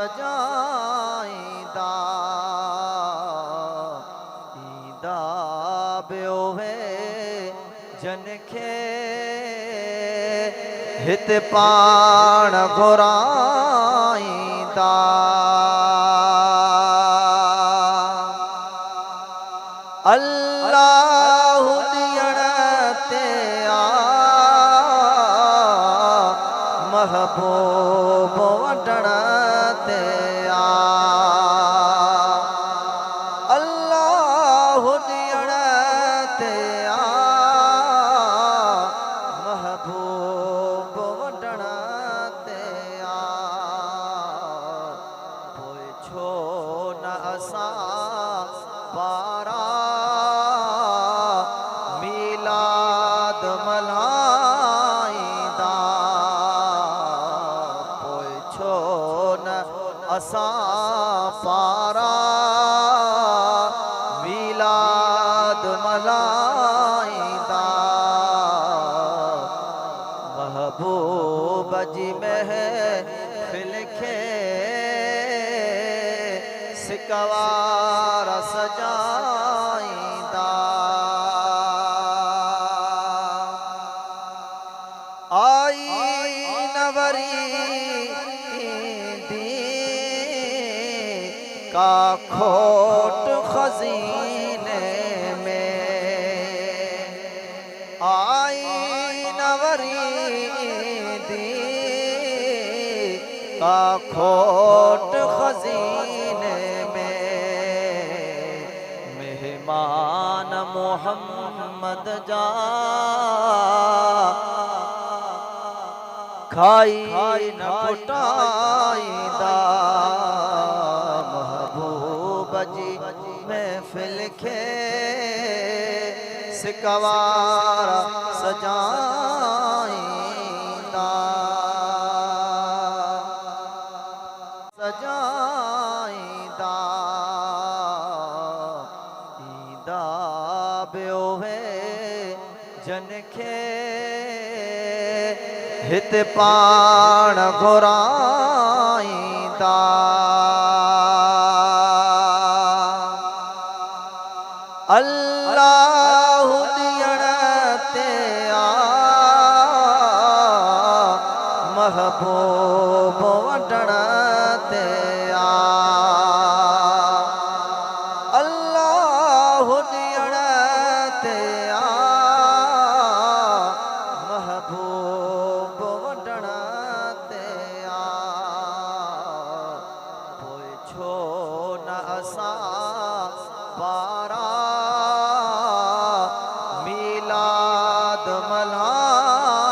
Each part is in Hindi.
सजाईंदा ईंदा बियोवे जनखे हित पाण घुराईंदा अल्लाह दियण ते आ महबूब वटण ते आ अल्लाह दियण ते आ महबूब वटण ते आ पोइ छो न असां पारा मीलाद मल्हाईंदा पोइ छो न असां पारा मीलाद मल्हाईंदा महबूब जी महफिल खे सिकवार सजाईंदा आई नवरी दी का खोट खजीने में आई नवरी दी का खोट खजीने मेहमान मोहम्मद जा खाई न कुटाईंदा महबूब जी महफिल खे सिकवार सजाईंदा सजाईंदा ईंदा बियोवे जनखे हित पाण घुराईंदा अल्लाह दियण ते आ महबूब वटण ते आ अल्लाह दियण ते आ महबूब वटण ते आ पोइ छो न असां पारा मीलाद मल्हाईंदा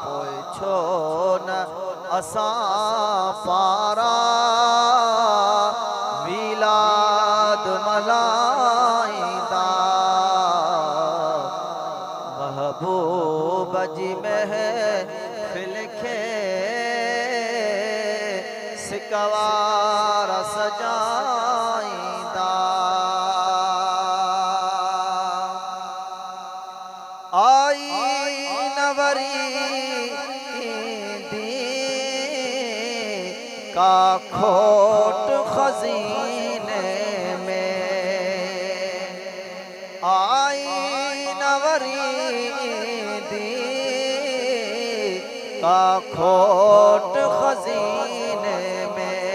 पोइ छो न असां पारा मीलाद मल्हाईंदा महबूब जी महफिल खे सिकवार सजाईंदा आई नवरी दी का खोट खजीने में आई नवरी दी का खोट खजीने में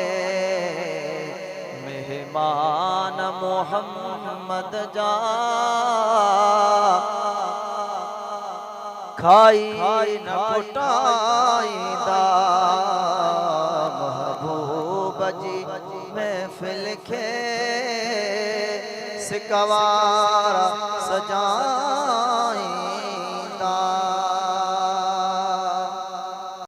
मेहमान मोहम्मद जा खाई न कुटाईंदा महबूब जी महफिल खे सिकवार सजाईंदा